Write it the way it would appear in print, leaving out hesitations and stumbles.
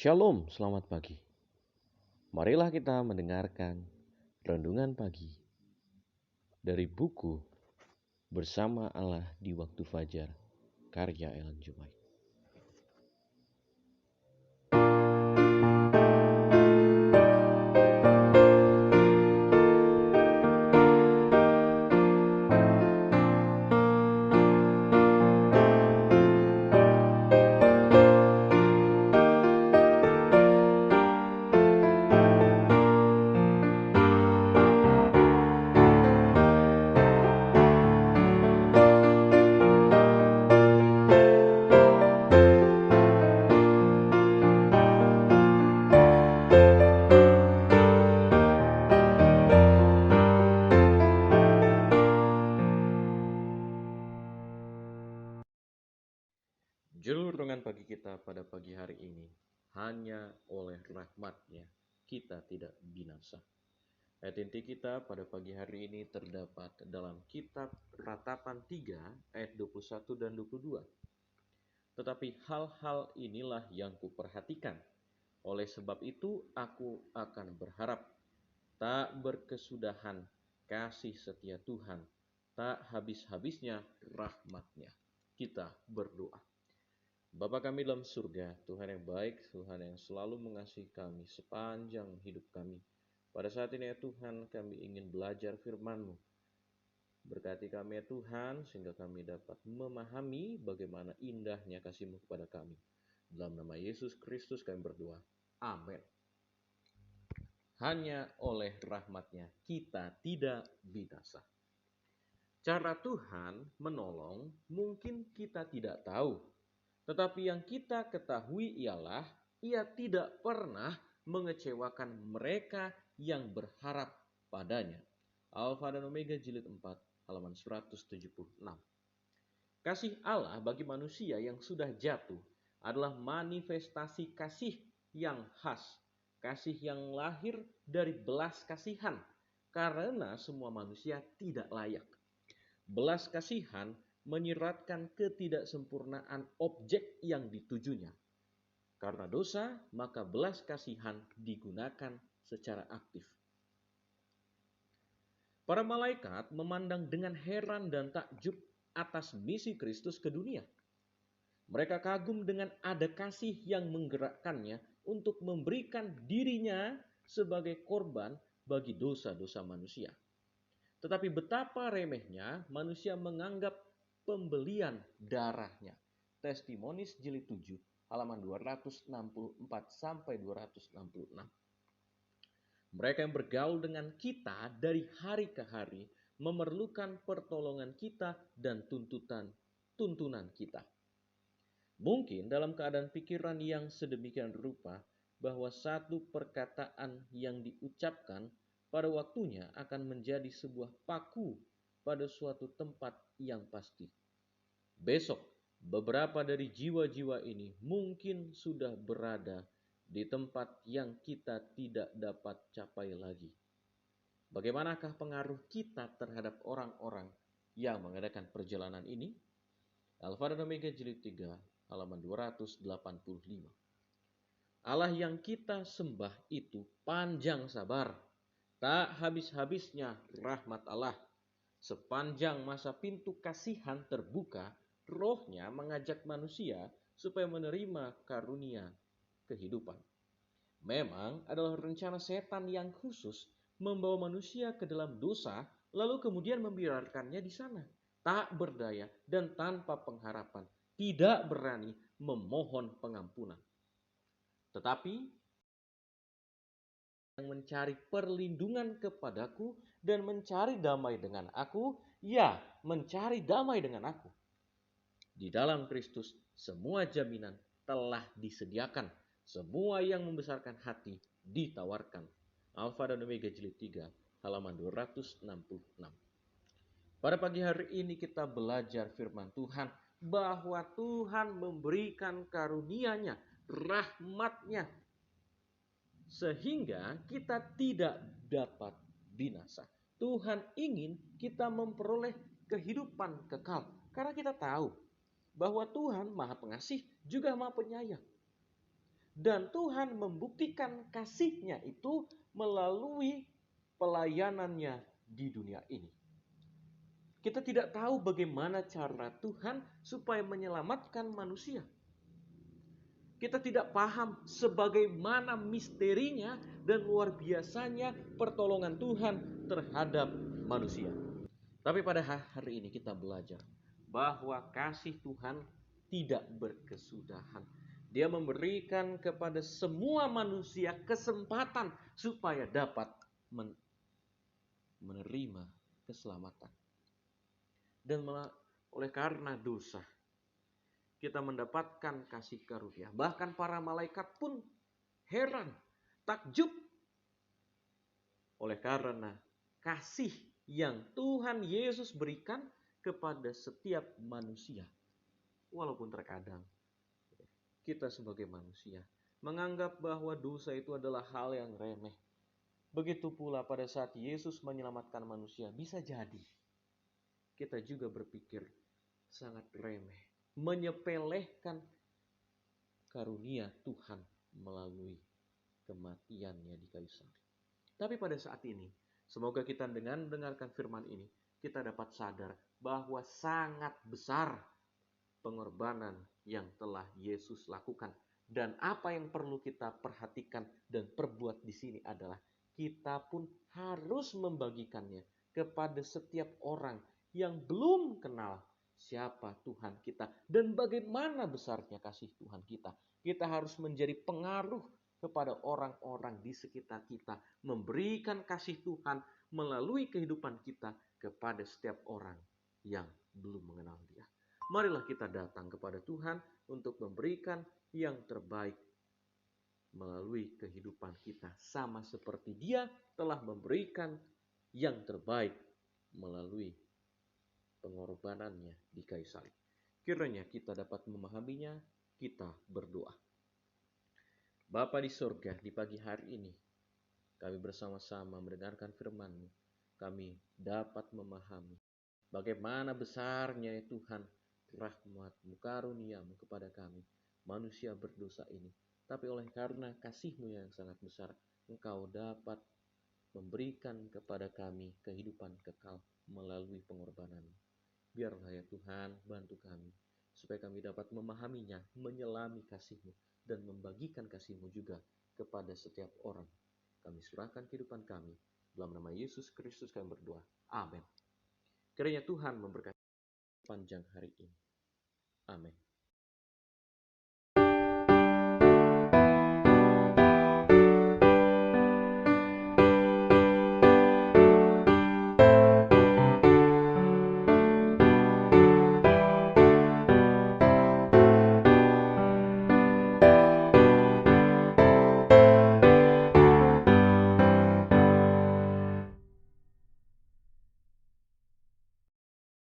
Shalom, selamat pagi. Marilah kita mendengarkan renungan pagi dari buku Bersama Allah di Waktu Fajar, karya Ellen G. White. Judul renungan pagi kita pada pagi hari ini, hanya oleh rahmat-Nya kita tidak binasa. Ayat inti kita pada pagi hari ini terdapat dalam kitab Ratapan 3 ayat 21 dan 22. Tetapi hal-hal inilah yang kuperhatikan. Oleh sebab itu aku akan berharap, tak berkesudahan kasih setia Tuhan, tak habis-habisnya rahmat-Nya. Kita berdoa. Bapa kami dalam surga, Tuhan yang baik, Tuhan yang selalu mengasihi kami sepanjang hidup kami. Pada saat ini ya Tuhan, kami ingin belajar firman-Mu. Berkati kami ya Tuhan, sehingga kami dapat memahami bagaimana indahnya kasih-Mu kepada kami. Dalam nama Yesus Kristus kami berdoa. Amin. Hanya oleh rahmat-Nya kita tidak binasa. Cara Tuhan menolong mungkin kita tidak tahu. Tetapi yang kita ketahui ialah Ia tidak pernah mengecewakan mereka yang berharap padanya. Alfa dan Omega jilid 4 halaman 176. Kasih Allah bagi manusia yang sudah jatuh adalah manifestasi kasih yang khas. Kasih yang lahir dari belas kasihan karena semua manusia tidak layak. Belas kasihan menyiratkan ketidaksempurnaan objek yang ditujunya. Karena dosa, maka belas kasihan digunakan secara aktif. Para malaikat memandang dengan heran dan takjub atas misi Kristus ke dunia. Mereka kagum dengan ada kasih yang menggerakkannya untuk memberikan dirinya sebagai korban bagi dosa-dosa manusia. Tetapi betapa remehnya manusia menganggap pembelian darahnya. Testimonis jilid 7 halaman 264 sampai 266. Mereka yang bergaul dengan kita dari hari ke hari memerlukan pertolongan kita dan tuntunan kita. Mungkin dalam keadaan pikiran yang sedemikian rupa bahwa satu perkataan yang diucapkan pada waktunya akan menjadi sebuah paku pada suatu tempat yang pasti. Besok, beberapa dari jiwa-jiwa ini mungkin sudah berada di tempat yang kita tidak dapat capai lagi. Bagaimanakah pengaruh kita terhadap orang-orang yang mengadakan perjalanan ini? Alfa dan Omega jilid 3 halaman 285. Allah yang kita sembah itu panjang sabar. Tak habis-habisnya rahmat Allah. Sepanjang masa pintu kasihan terbuka, Roh-Nya mengajak manusia supaya menerima karunia kehidupan. Memang adalah rencana setan yang khusus membawa manusia ke dalam dosa, lalu kemudian membiarkannya di sana. Tak berdaya dan tanpa pengharapan, tidak berani memohon pengampunan. Tetapi yang mencari perlindungan kepadaku dan mencari damai dengan aku, ya mencari damai dengan aku. Di dalam Kristus semua jaminan telah disediakan. Semua yang membesarkan hati ditawarkan. Alfa dan Omega jilid 3 halaman 266. Pada pagi hari ini kita belajar firman Tuhan bahwa Tuhan memberikan karunia-Nya, rahmat-Nya, sehingga kita tidak dapat binasa. Tuhan ingin kita memperoleh kehidupan kekal. Karena kita tahu bahwa Tuhan Maha Pengasih juga Maha Penyayang. Dan Tuhan membuktikan kasih-Nya itu melalui pelayanannya di dunia ini. Kita tidak tahu bagaimana cara Tuhan supaya menyelamatkan manusia. Kita tidak paham sebagaimana misterinya dan luar biasanya pertolongan Tuhan terhadap manusia. Tapi pada hari ini kita belajar bahwa kasih Tuhan tidak berkesudahan. Dia memberikan kepada semua manusia kesempatan supaya dapat menerima keselamatan. Dan oleh karena dosa, kita mendapatkan kasih karunia. Bahkan para malaikat pun heran, takjub oleh karena kasih yang Tuhan Yesus berikan kepada setiap manusia. Walaupun terkadang kita sebagai manusia menganggap bahwa dosa itu adalah hal yang remeh. Begitu pula pada saat Yesus menyelamatkan manusia, bisa jadi kita juga berpikir sangat remeh, menyepelekan karunia Tuhan melalui kematiannya di kayu salib. Tapi pada saat ini, semoga kita dengan mendengarkan firman ini, kita dapat sadar bahwa sangat besar pengorbanan yang telah Yesus lakukan. Dan apa yang perlu kita perhatikan dan perbuat di sini adalah kita pun harus membagikannya kepada setiap orang yang belum kenal siapa Tuhan kita dan bagaimana besarnya kasih Tuhan kita. Kita harus menjadi pengaruh kepada orang-orang di sekitar kita, memberikan kasih Tuhan melalui kehidupan kita kepada setiap orang yang belum mengenal Dia. Marilah kita datang kepada Tuhan untuk memberikan yang terbaik melalui kehidupan kita, sama seperti Dia telah memberikan yang terbaik melalui pengorbanannya di kayu salib. Kiranya kita dapat memahaminya, kita berdoa. Bapa di sorga, di pagi hari ini kami bersama-sama mendengarkan firman-Mu. Kami dapat memahami bagaimana besarnya ya Tuhan rahmat-Mu, karunia-Mu kepada kami, manusia berdosa ini. Tapi oleh karena kasih-Mu yang sangat besar, Engkau dapat memberikan kepada kami kehidupan kekal melalui pengorbanan. Biarlah ya Tuhan bantu kami, supaya kami dapat memahaminya, menyelami kasih-Mu, dan membagikan kasih-Mu juga kepada setiap orang. Kami serahkan kehidupan kami. Dalam nama Yesus Kristus kami berdoa. Amin. Kiranya Tuhan memberkati panjang hari ini. Amin.